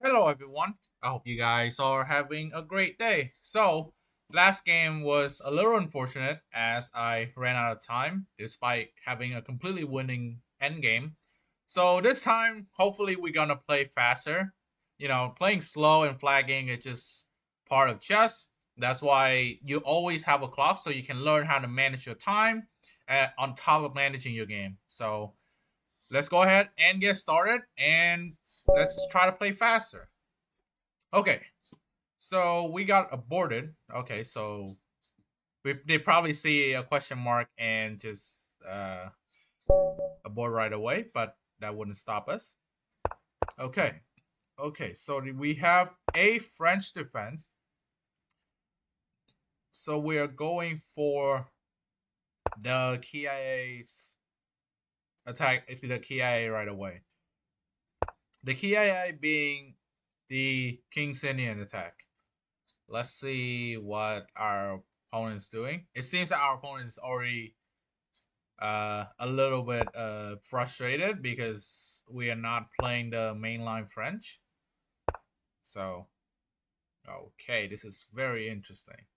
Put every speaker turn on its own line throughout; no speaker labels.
Hello, everyone. I hope you guys are having a great day. So, last game was a little unfortunate as I ran out of time despite having a completely winning end game. So, this time, hopefully, we're gonna play faster. Playing slow and flagging is just part of chess. That's why you always have a clock so you can learn how to manage your time on top of managing your game. So, let's go ahead and get started and let's try to play faster. Okay, so we got aborted. Okay, so they probably see a question mark and just abort right away, but that wouldn't stop us. Okay, okay, so we have a French defense. So we are going for the KIA's attack, the KIA right away. The KIA being the King's Indian attack. Let's see what our opponent's doing. It seems that our opponent is already a little bit frustrated because we are not playing the mainline French. So, okay, this is very interesting.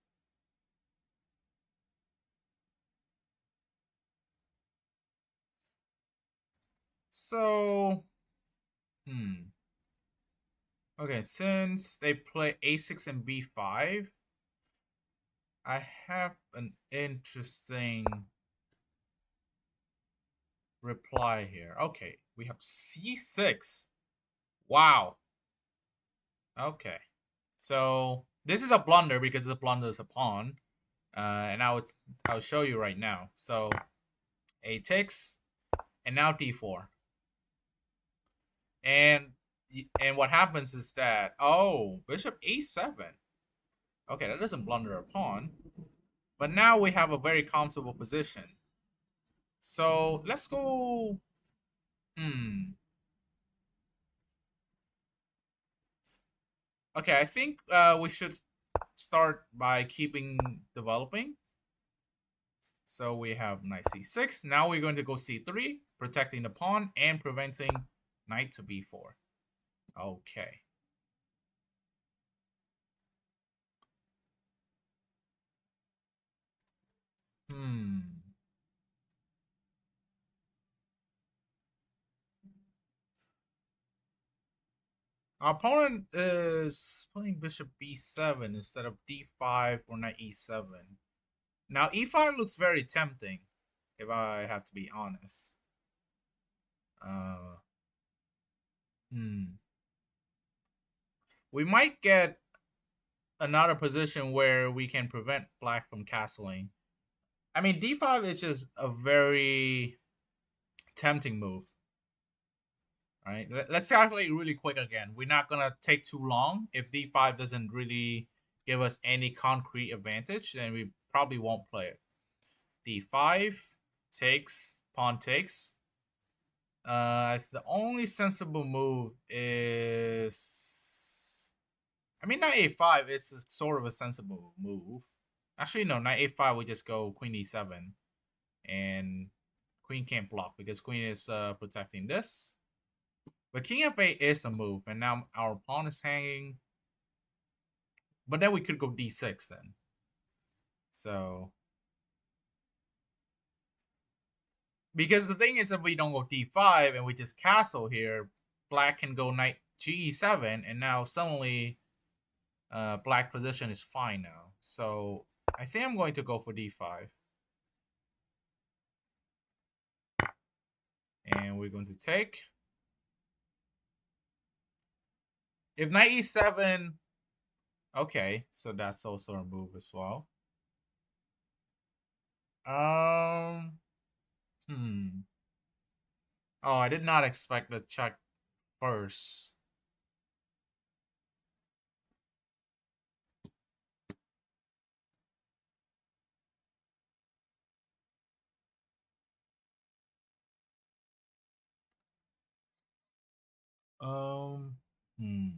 So, hmm. Okay, since they play a6 and b5, I have an interesting reply here. Okay, we have c6. Wow. Okay. So this is a blunder because the blunder is a pawn, and I'll show you right now. So a takes, and now d4, and what happens is that bishop a7. Okay, that doesn't blunder a pawn, but now we have a very comfortable position. So let's go. Hmm. Okay, I think we should start by keeping developing. So we have knight c6. Now we're going to go c3, protecting the pawn and preventing knight to b4. Okay. Hmm. Our opponent is playing bishop b7 instead of d5 or knight e7. Now e5 looks very tempting, if I have to be honest. Uh, hmm. We might get another position where we can prevent black from castling. I mean, d5 is just a very tempting move. All right, let's calculate really quick again. We're not gonna take too long. If d5 doesn't really give us any concrete advantage, then we probably won't play it. d5 takes, pawn takes. The only sensible move is, I mean, knight a5 is sort of a sensible move. Actually, no, knight a5 we just go queen e7, and queen can't block because queen is protecting this. But king f8 is a move, and now our pawn is hanging. But then we could go d6 then. So because the thing is, if we don't go d5 and we just castle here, black can go knight ge7, and now suddenly black position is fine now. So I think I'm going to go for d5. And we're going to take. If knight e7, okay, so that's also a move as well. Um, hmm. Oh, I did not expect the check first. Um, hmm.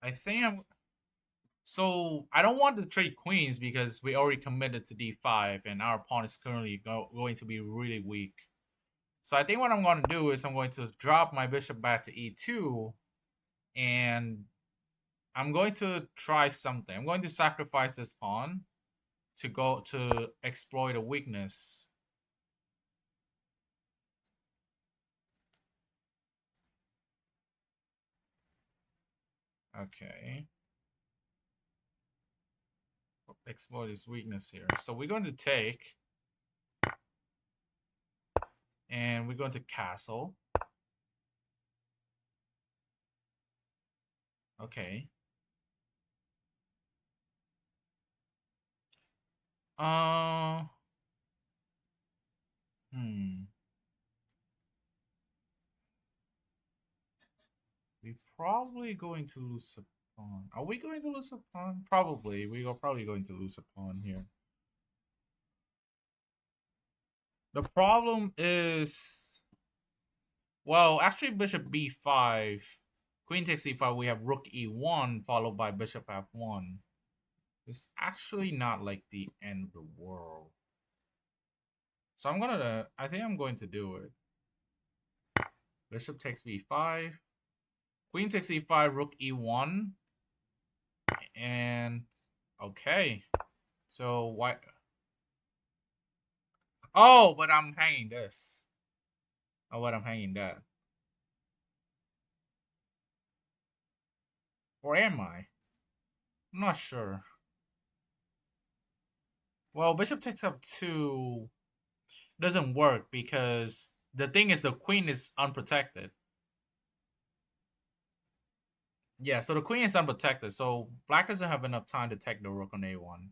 I think I'm. So I don't want to trade queens because we already committed to d5, and our pawn is currently going to be really weak. So I think what I'm going to do is I'm going to drop my bishop back to e2, and I'm going to try something. I'm going to sacrifice this pawn to go to exploit a weakness. Okay. Exploit his weakness here. So we're going to take, and we're going to castle. Okay. Uh. Hmm. We're probably going to lose a pawn. Are we going to lose a pawn? Probably. We are probably going to lose a pawn here. The problem is, well, actually, bishop b5, queen takes e5. We have rook e1 followed by bishop f1. It's actually not like the end of the world. So I think I'm going to do it. Bishop takes b5. Queen takes e5, rook e1. And, okay. So, why? Oh, but I'm hanging this. Oh, but I'm hanging that. Or am I? I'm not sure. Well, bishop takes up 2 doesn't work because the thing is the queen is unprotected. Yeah, so the queen is unprotected, so black doesn't have enough time to take the rook on a1.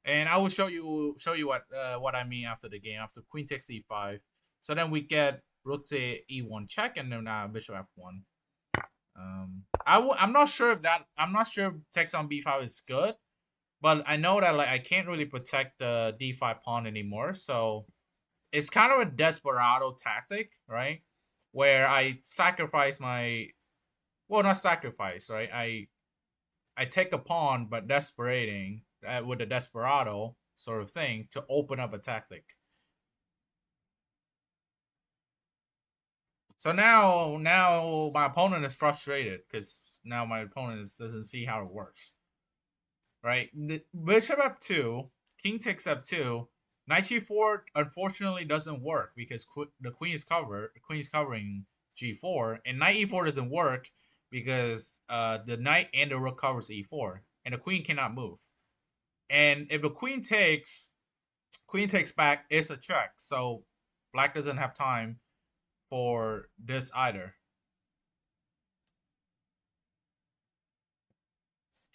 And I will show you what I mean after the game. After queen takes e5, so then we get rook to e1 check, and then bishop f1. I'm not sure if text on b5 is good, but I know that like I can't really protect the d5 pawn anymore, so it's kind of a desperado tactic, right? Where I sacrifice my, well, not sacrifice, right? I take a pawn, but desperating with a desperado sort of thing to open up a tactic. So now my opponent is frustrated because now my opponent doesn't see how it works. Right? Bishop f2, king takes f2, knight g4 unfortunately doesn't work because the queen is covered. The queen is covering g4, and knight e4 doesn't work because the knight and the rook covers e4, and the queen cannot move. And if the queen takes back, it's a check. So black doesn't have time for this either.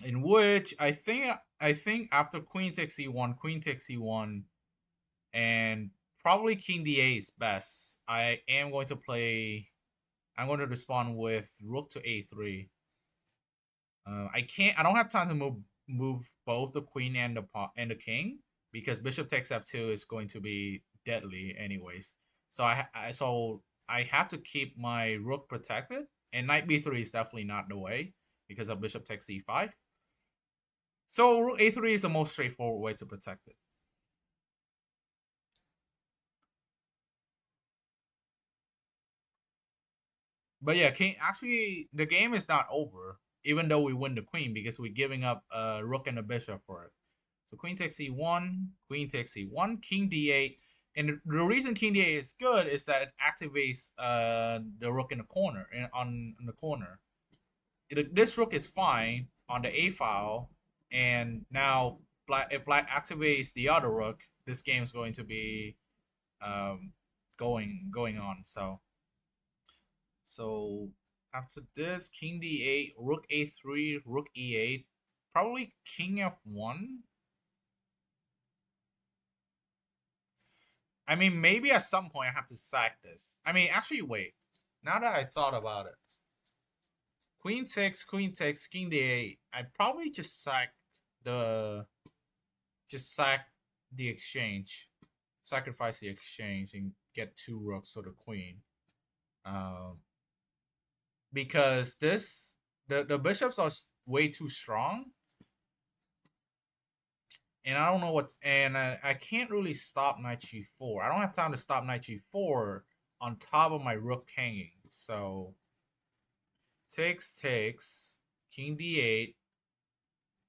In which I think after queen takes e1, and probably king d8 is best. I'm going to respond with rook to a3. I don't have time to move both the queen and the king because bishop takes f2 is going to be deadly anyways. So I have to keep my rook protected, and knight b3 is definitely not the way because of bishop takes e5. So rook a3 is the most straightforward way to protect it. But yeah, king. Actually, the game is not over, even though we win the queen because we're giving up a rook and a bishop for it. So queen takes e1, queen takes e1, king d8, and the reason king d8 is good is that it activates the rook in the corner on the corner. This rook is fine on the a file, and now if black activates the other rook, this game is going to be um, going on. So after this, king d8, rook a3, rook e8, probably king f1. I mean, maybe at some point I have to sack this. I mean, actually, wait. Now that I thought about it, queen takes, king d8. I probably the just sack the exchange, sacrifice the exchange, and get 2 rooks for the queen. Um, because the bishops are way too strong, and I don't know what's and I can't really stop knight g4. I don't have time to stop knight g4 on top of my rook hanging. So takes king d8,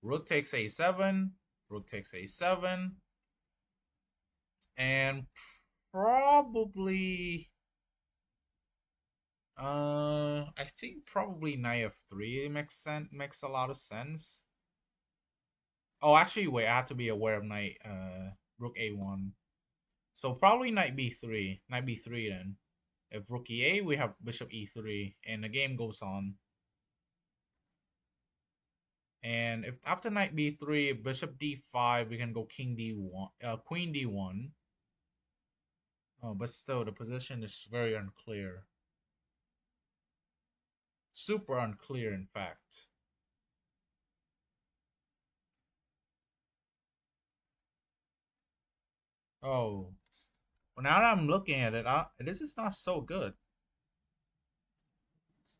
rook takes a7, rook takes a7, and probably I think probably knight f3 makes a lot of sense. Oh, actually, wait, I have to be aware of knight rook a1. So probably knight b3, knight b3 then. If rook e8, we have bishop e3, and the game goes on. And if after knight b3, bishop d5, we can go king d1, queen d1. Oh, but still, the position is very unclear. Super unclear, in fact. Oh, well, now that I'm looking at it, this is not so good.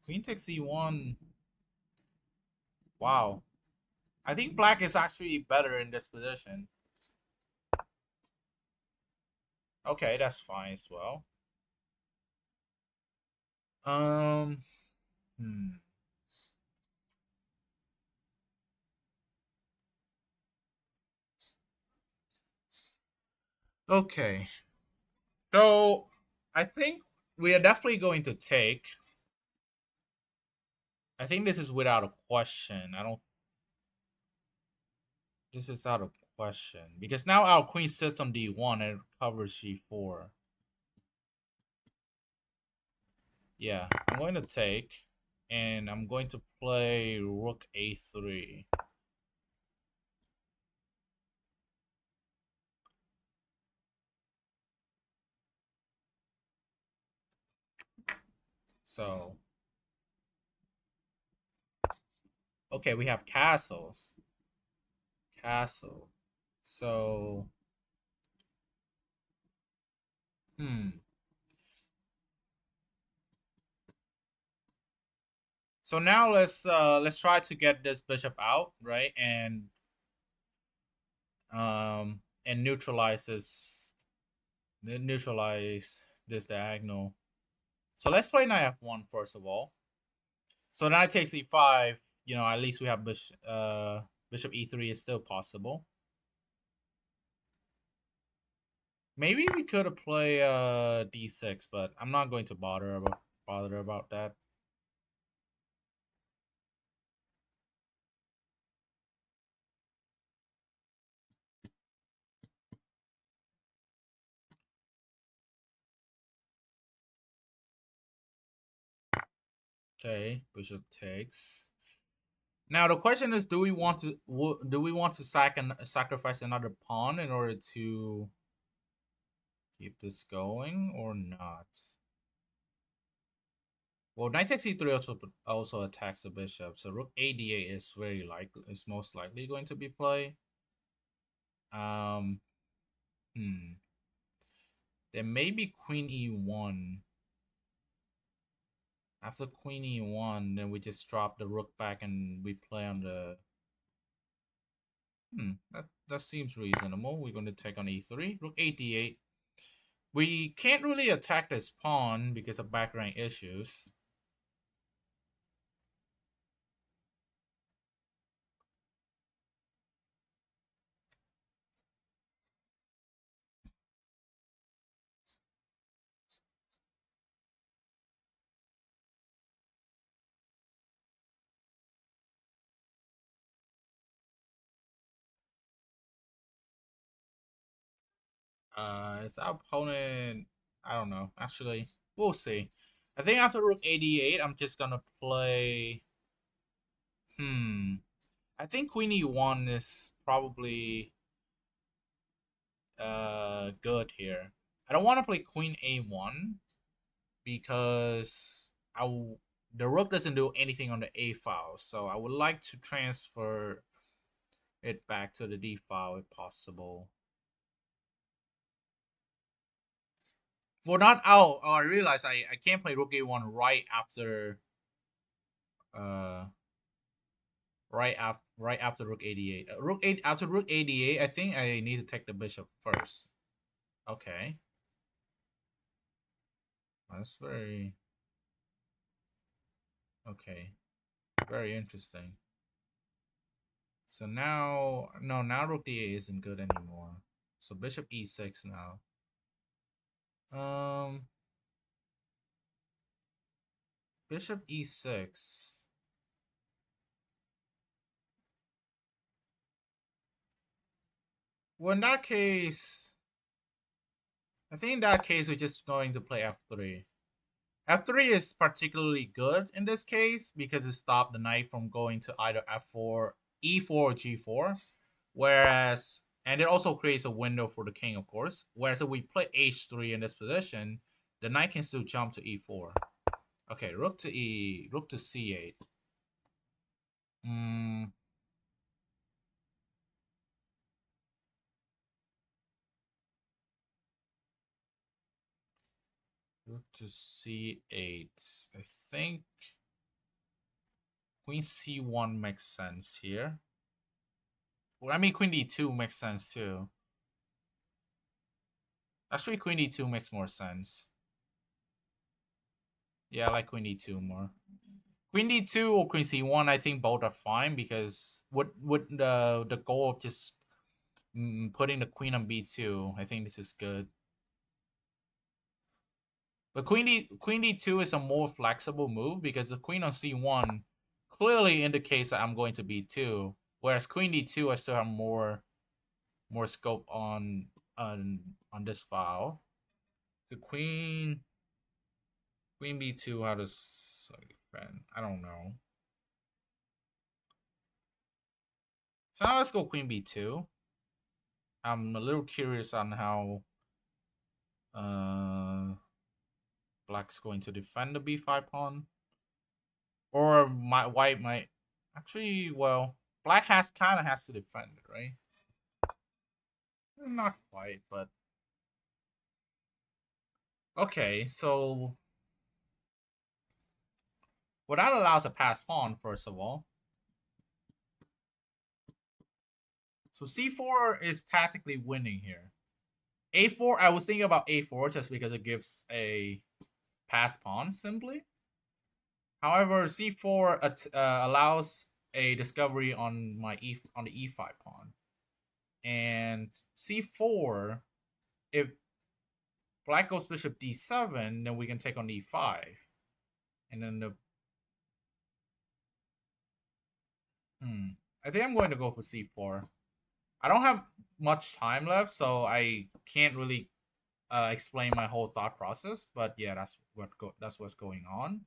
Queen takes e1. Wow. I think black is actually better in this position. Okay, that's fine as well. Um, hmm. Okay. So, I think we are definitely going to take. I think this is without a question. I don't. This is out of question because now our queen sits on d1 and covers g4. Yeah, I'm going to take, and I'm going to play rook a3. So, okay, we have castles. Castle. So, hmm. So now let's try to get this bishop out, right? And neutralize this diagonal. So let's play knight f1 first of all. So knight takes e5. You know, at least we have bishop e3 is still possible. Maybe we could have played d6, but I'm not going to bother about that. Okay, bishop takes. Now the question is, do we want to sacrifice another pawn in order to keep this going or not? Well, knight takes e3 also attacks the bishop, so rook a8 is most likely going to be played. Um, hmm. Then maybe queen e1. After queen e1, then we just drop the rook back and we play on the. That seems reasonable. We're going to take on e3, rook a8. We can't really attack this pawn because of back rank issues. Is our opponent? I don't know. Actually, we'll see. I think after rook a8, I'm just gonna play. Hmm. I think queen e1 is probably good here. I don't want to play queen a1 because the rook doesn't do anything on the a file, so I would like to transfer it back to the d file if possible. For not oh, I realized I can't play rook a1 uh right after rook 88. Rook 8 after rook 88, I think I need to take the bishop first. Okay. That's very okay. Very interesting. So now no, now rook d8 isn't good anymore. So bishop e6 now. Um Bishop e6. Well, in that case, I think in that case we're just going to play f3. F3 is particularly good in this case because it stopped the knight from going to either f4, e4, or g4. Whereas, and it also creates a window for the king, of course. Whereas if we play h3 in this position, the knight can still jump to e4. Okay, rook to c8. Mm, rook to c8. I think queen c1 makes sense here. Well, I mean, queen d2 makes sense too. Actually, queen d2 makes more sense. Yeah, I like queen d2 more. Queen d2 or queen c1, I think both are fine because with the goal of just putting the queen on b2, I think this is good. But queen d2 is a more flexible move because the queen on c1 clearly indicates that I'm going to b2, whereas queen d2 I still have more scope on this file. So queen b2, how does friend? I don't know. So now let's go queen b2. I'm a little curious on how uh black's going to defend the b5 pawn, or my white might actually. Well, black has to defend it, right? Not quite, but okay. So what that allows a pass pawn first of all. So c4 is tactically winning here. a4, I was thinking about a4 just because it gives a pass pawn simply. However, c4 allows a discovery on on the e5 pawn, and c4. If black goes bishop d7, then we can take on e5, and then the I think I'm going to go for c4. I don't have much time left, so I can't really explain my whole thought process. But yeah, that's what's going on.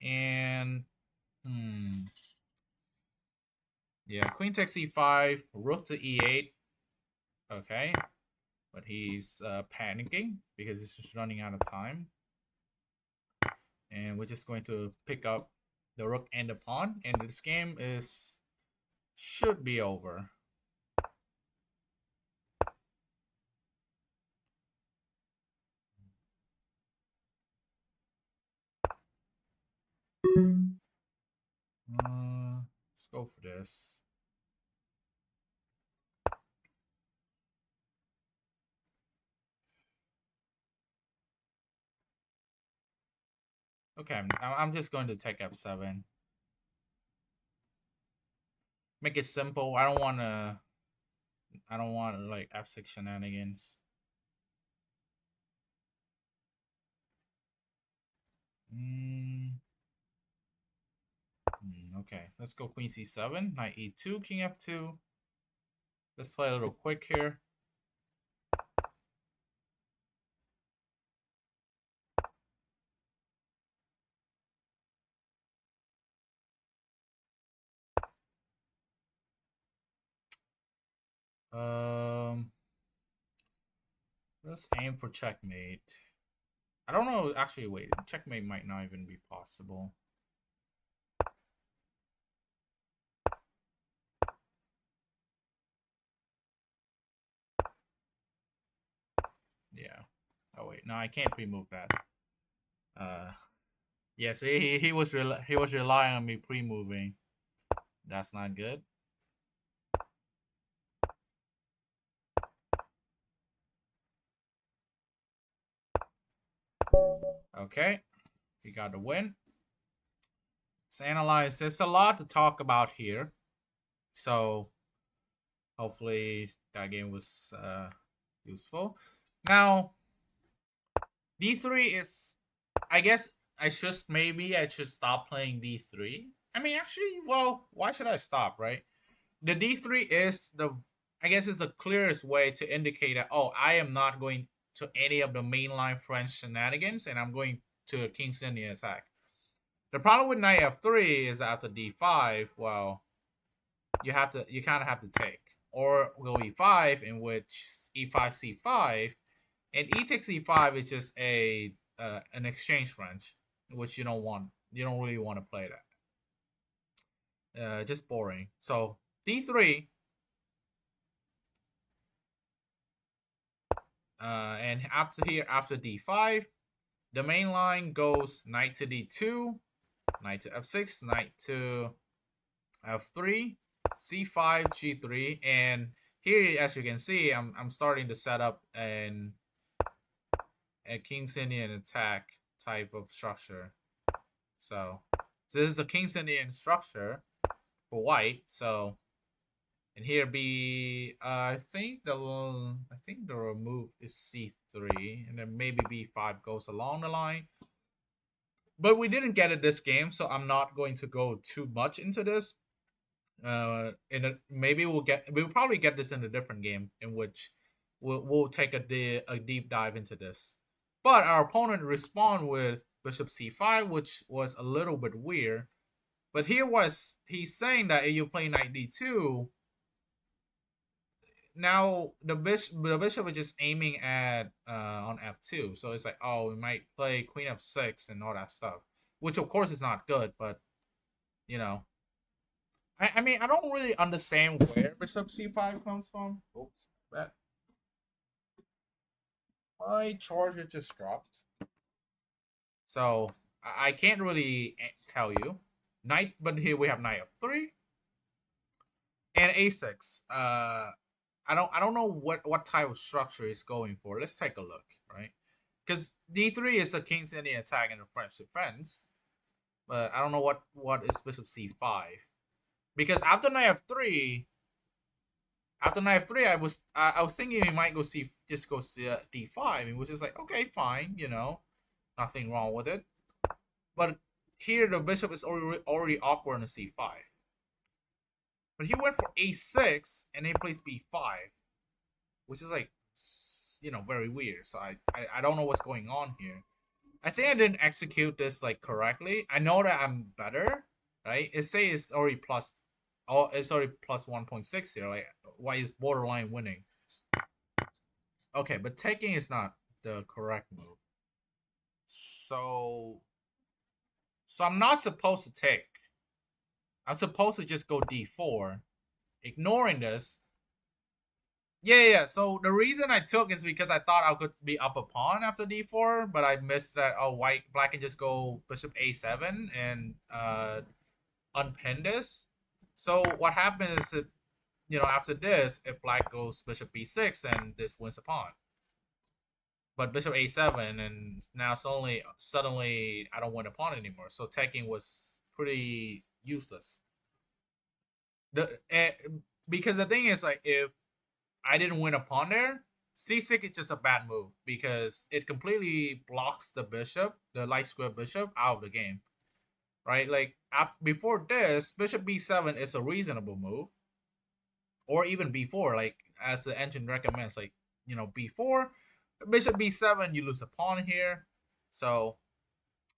And yeah, queen takes e5, rook to e8. Okay, but he's panicking because he's just running out of time. And we're just going to pick up the rook and the pawn, and this game should be over. Let's go for this. Okay, I'm just going to take f7. Make it simple. I don't want to. I don't want like f6 shenanigans. Okay, let's go queen c7, knight e2, king f2. Let's play a little quick here. Um, let's aim for checkmate. I don't know. Actually, wait. Checkmate might not even be possible. Yeah. Oh wait, no, I can't pre-move that. Yes, he was he was relying on me pre-moving. That's not good. Okay, we got the win. Let's analyze. There's a lot to talk about here, so hopefully that game was useful. Now, D3 is, I guess I should stop playing D3. I mean, actually, well, why should I stop, right? The D3 is I guess, is the clearest way to indicate that, oh, I am not going to any of the mainline French shenanigans, and I'm going to a King's Indian attack. The problem with Knight F3 is that after D5, well, you kind of have to take, or go E5, in which E5 C5, and E takes E5 is just an exchange French, which you don't want. You don't really want to play that. Just boring. So D3, and after D5, the main line goes knight to D2, knight to F6, knight to F3, C5, G3, and here, as you can see, I'm starting to set up a King's Indian attack type of structure. So this is a King's Indian structure for white. So, and here be I think the remove is C3, and then maybe B5 goes along the line. But we didn't get it this game, so I'm not going to go too much into this. Maybe we'll probably get this in a different game in which we'll take a deep dive into this. But our opponent respond with bishop c5, which was a little bit weird. But he's saying that if you play knight d2, now the bishop is just aiming at on f2. So it's like, oh, we might play queen f6 and all that stuff, which of course is not good, but you know. I mean, I don't really understand where bishop c5 comes from. Oops, that my charger just dropped. So I can't really tell you. But here we have knight f3 and a6. I don't know what type of structure is going for. Let's take a look, right? Because d3 is a King's Indian attack in the French defense, but I don't know what is bishop c5. Because after knight f3, I was thinking we might go d5, which is like, okay, fine, nothing wrong with it. But here the bishop is already awkward in c5. But he went for a6 and then plays b5, which is like, very weird. So I don't know what's going on here. I think I didn't execute this like correctly. I know that I'm better, right? It's already plus 1.6 here. Like, why is borderline winning? Okay, but taking is not the correct move. So I'm not supposed to take. I'm supposed to just go d4, ignoring this. Yeah. So the reason I took is because I thought I could be up a pawn after d4, but I missed that. Oh, black can just go bishop a7 and unpin this. So what happens is that, after this, if black goes bishop b6, then this wins a pawn. But bishop a7, and now suddenly I don't win a pawn anymore. So taking was pretty useless. Because the thing is, like, if I didn't win a pawn there, c6 is just a bad move because it completely blocks the light square bishop, out of the game, right? Like, before this, bishop b7 is a reasonable move, or even b4, like as the engine recommends, like, b4, bishop b7, you lose a pawn here. So,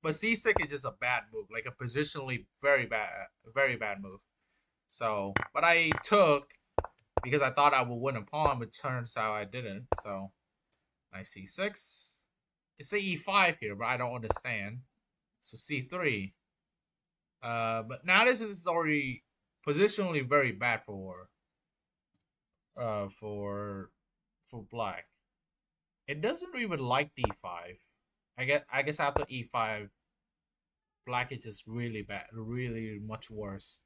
but c6 is just a bad move, like a positionally very bad move. So, but I took because I thought I would win a pawn, but turns out I didn't. So, knight c6. It's a e5 here, but I don't understand. So c3. But now this is already positionally very bad for black. it doesn't even like d5. I guess after e5, black is just really bad, really much worse.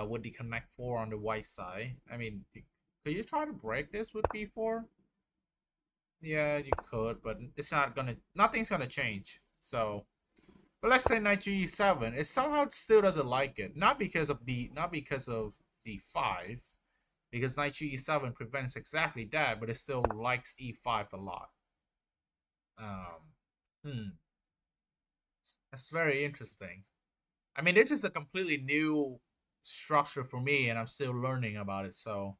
With the connect 4 on the white side. I mean, could you try to break this with b4? Yeah, you could, but it's not gonna. Nothing's gonna change. So, but let's say knight e7. It somehow still doesn't like it. Not because of d5, because knight e7 prevents exactly that, but it still likes e5 a lot. Um, hmm, that's very interesting. I mean, this is a completely new structure for me, and I'm still learning about it. So,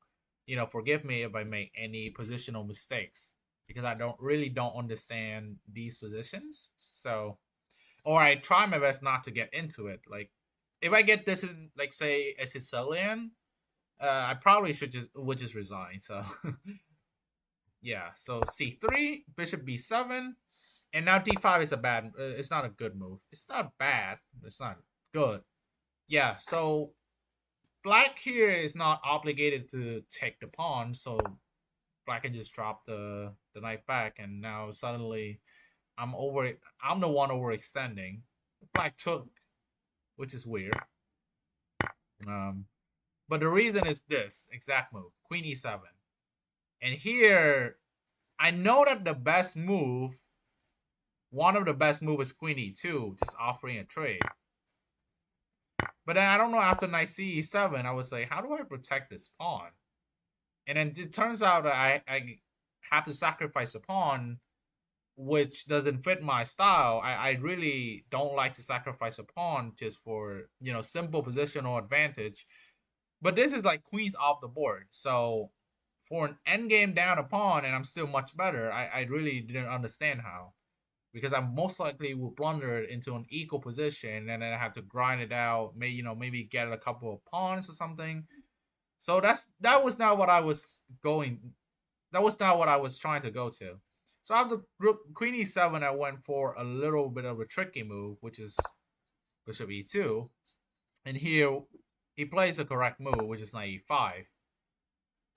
forgive me if I make any positional mistakes because I don't understand these positions. So, or I try my best not to get into it. Like, if I get this in, like, say, a Sicilian, I probably would just resign. So, yeah. So c3, bishop b7, and now d5 is a bad. It's not a good move. It's not bad. It's not good. Yeah. So black here is not obligated to take the pawn, so black can just drop the knight back, and now suddenly I'm the one overextending. Black took, which is weird. Um, but the reason is this exact move: Queen e7, and here I know that the best move, one of the best moves, is Queen e2, just offering a trade. But then I don't know, after knight e7, I was like, how do I protect this pawn? And then it turns out that I have to sacrifice a pawn, which doesn't fit my style. I really don't like to sacrifice a pawn just for, simple positional advantage. But this is like queens off the board. So for an endgame down a pawn and I'm still much better, I really didn't understand how. Because I most likely will blunder it into an equal position and then I have to grind it out, maybe get a couple of pawns or something. So that was not what I was going. That was not what I was trying to go to. So after Queen e7, I went for a little bit of a tricky move, which is Bishop e2, and here he plays the correct move, which is knight e5.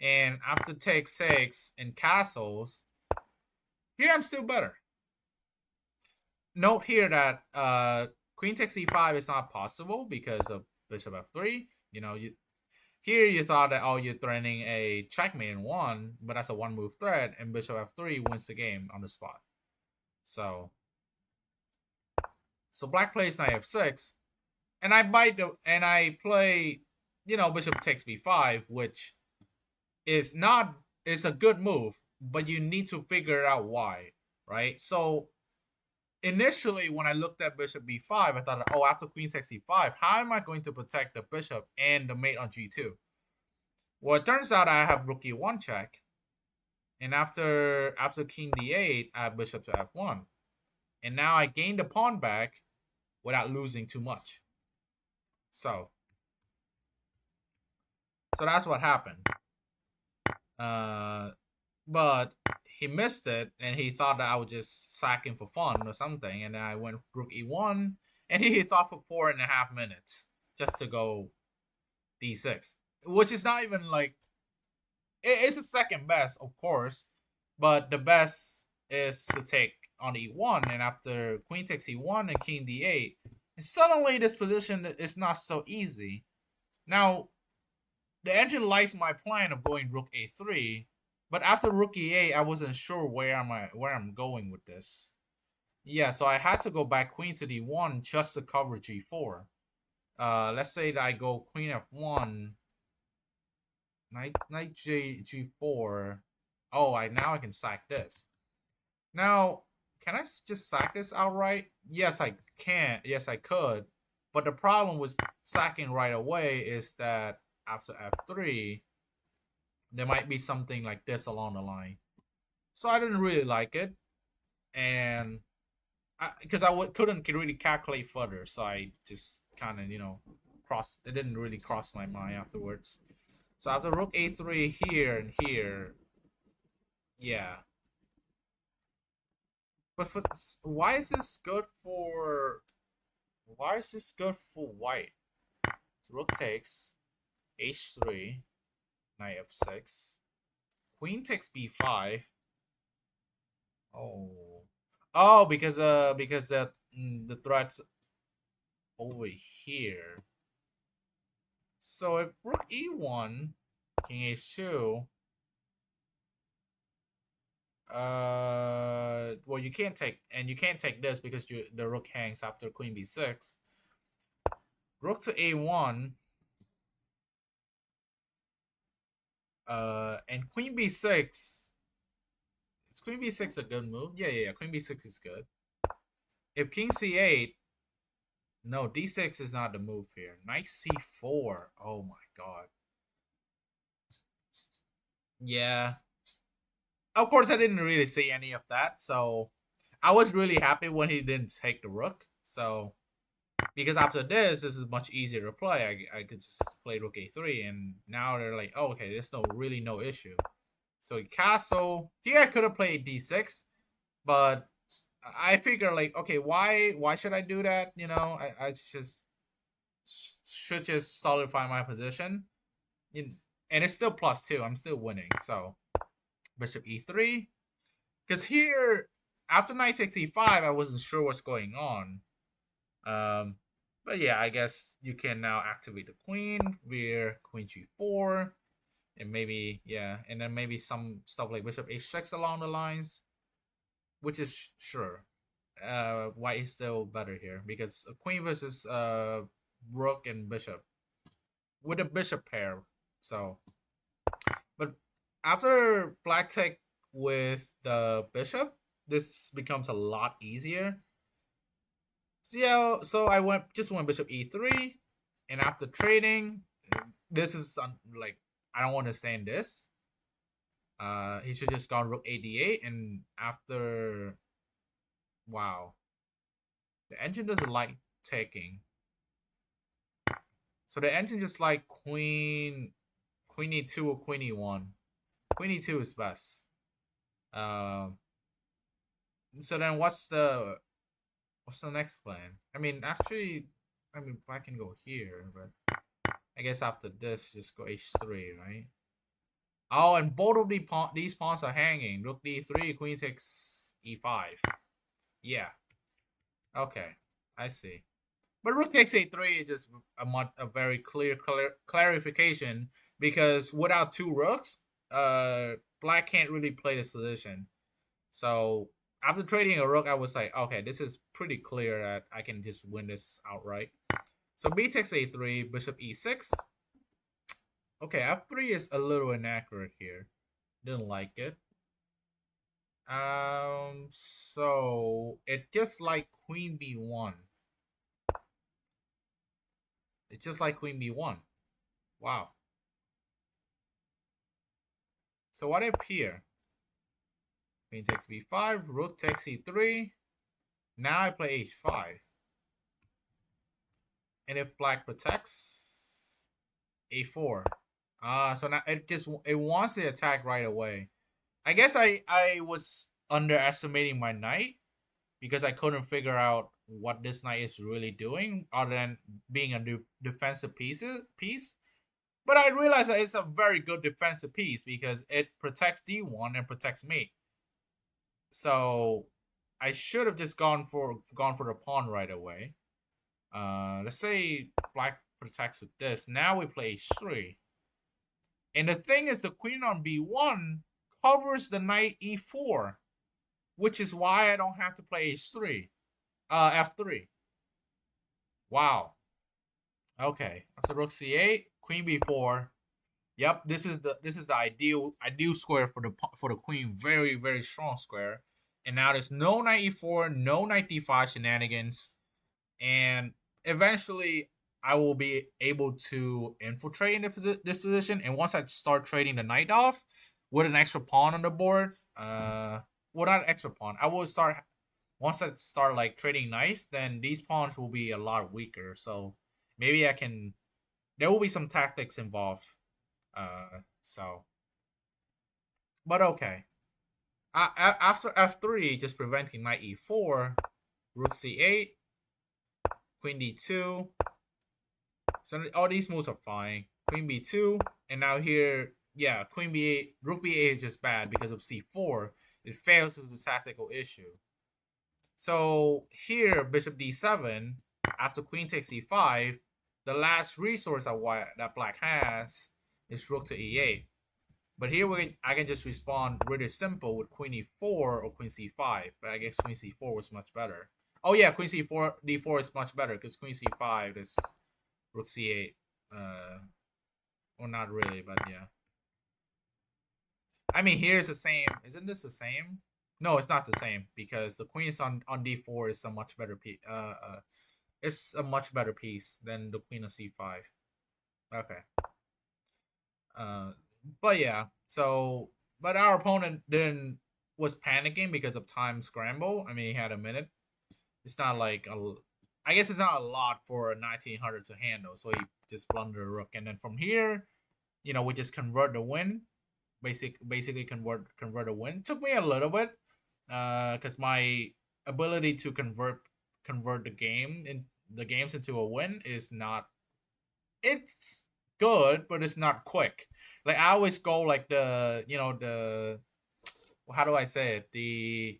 And after take 6 and castles, here I'm still better. Note here that Queen takes e5 is not possible because of Bishop f3. Here you thought that, you're threatening a checkmate in 1, but that's a 1-move threat, and Bishop f3 wins the game on the spot. So black plays knight f6, and I play, Bishop takes b5, which is a good move, but you need to figure out why, right? So initially, when I looked at Bishop b5, I thought, after Queen takes e5, how am I going to protect the bishop and the mate on g2? Well, it turns out I have rook e1 check, and after king d8, I have bishop to f1, and now I gain the pawn back without losing too much. So that's what happened. But he missed it, and he thought that I would just sack him for fun or something, and then I went rook e1, and he thought for 4.5 minutes just to go d6, which is not even like, it's the second best, of course, but the best is to take on e1, and after queen takes e1 and king d8, and suddenly this position is not so easy. Now, the engine likes my plan of going rook a3, but after rook e8, I wasn't sure where I'm going with this. Yeah, so I had to go back queen to d1 just to cover g4. Let's say that I go queen f1, knight g4. Now I can sack this. Now, can I just sack this outright? Yes, I can. Yes, I could. But the problem with sacking right away is that after f3, there might be something like this along the line. So I didn't really like it, and because I couldn't really calculate further, so I just kind of it didn't really cross my mind afterwards. So after rook a3 here and here, yeah. But why is this good for? Why is this good for white? So rook takes h3, knight f6, queen takes b5. Oh, because the threats over here. So if rook e1, king h2, well, you can't take this because the rook hangs after queen b6. Rook to a1, and queen b6. Is queen b6 a good move? Yeah. Queen b6 is good. If king c8, no, d6 is not the move here. Knight c4. Oh my god. Yeah. Of course, I didn't really see any of that, so I was really happy when he didn't take the rook. So because after this is much easier to play. I could just play rook a3, and now they're like, oh, okay, there's no issue. So castle here, I could have played d6, but I figure like, okay, why should I do that? I just should just solidify my position. And it's still +2. I'm still winning. So bishop e3, because here after knight takes e5, I wasn't sure what's going on. But yeah, I guess you can now activate the queen via queen g4, and maybe and then maybe some stuff like bishop h6 along the lines, which is sure. White is still better here because queen versus rook and bishop with a bishop pair. So, but after black take with the bishop, this becomes a lot easier. So yeah, so I went bishop e3, and after trading, this is like, I don't understand this. He should just gone rook ad8, and after, wow, the engine doesn't like taking. So the engine just like queen e2 or queen e1. Queen e2 is best. So then what's the next plan? Actually, black can go here, but I guess after this, just go h3, right? Oh, and both of these pawns are hanging. Rook d3, queen takes e5. Yeah. Okay, I see. But rook takes a3 is just a very clear clarification, because without two rooks, black can't really play this position. So after trading a rook, I was like, okay, this is pretty clear that I can just win this outright. So b takes a3, bishop e6. Okay, f3 is a little inaccurate here. Didn't like it. So it just like queen b1. It's just like queen b1. Wow. So what if here? Queen takes b5, rook takes e3. Now I play h5. And if black protects, a4. So now it wants to attack right away. I guess I was underestimating my knight because I couldn't figure out what this knight is really doing other than being a defensive piece. But I realized that it's a very good defensive piece because it protects d1 and protects me. So I should have just gone for the pawn right away. Let's say black protects with this. Now we play h3. And the thing is, the queen on b1 covers the knight e4, which is why I don't have to play h3. F3. Wow. Okay. After rook c8, queen b4. Yep, this is the ideal square for the queen. Very, very strong square. And now there's no knight e4, no knight d5 shenanigans, and eventually I will be able to infiltrate in this position. And once I start trading the knight off with an extra pawn on the board, well, not extra pawn, I will start. Once I start like trading knights, then these pawns will be a lot weaker. So maybe I can. There will be some tactics involved. So, but okay. After f3, just preventing knight e4, rook c8, queen d2. So all these moves are fine. Queen b2, and now here, yeah, queen b8, rook b8 is just bad because of c4. It fails with the tactical issue. So here, bishop d7, after queen takes e5, the last resource that black has is rook to e8. But here I can just respond really simple with queen e4 or queen c5. But I guess queen c4 was much better. Oh yeah, queen c4 d4 is much better because queen c5 is rook c8. Well, not really, but yeah. I mean, here's the same. Isn't this the same? No, it's not the same because the queen is on d4 is a much better piece. It's a much better piece than the queen of c5. Okay. Uh, but yeah. So, but our opponent then was panicking because of time scramble. I mean, he had a minute. It's not like a. I guess it's not a lot for a 1900 to handle. So he just blundered a rook, and then from here, we just convert the win. Basically convert a win. Took me a little bit, because my ability to convert the games into a win is not. It's good, but it's not quick. Like I always go like the how do I say it, the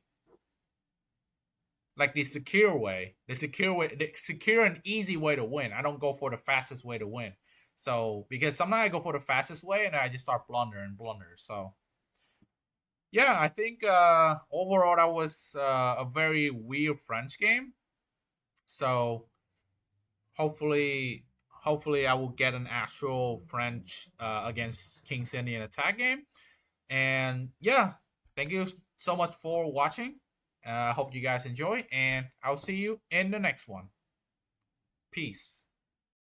secure and easy way to win. I don't go for the fastest way to win. So because sometimes I go for the fastest way and I just start blunder. So yeah, I think overall that was a very weird French game. So hopefully I will get an actual French against King's Indian attack game. And yeah, thank you so much for watching. I hope you guys enjoy, and I'll see you in the next one. Peace.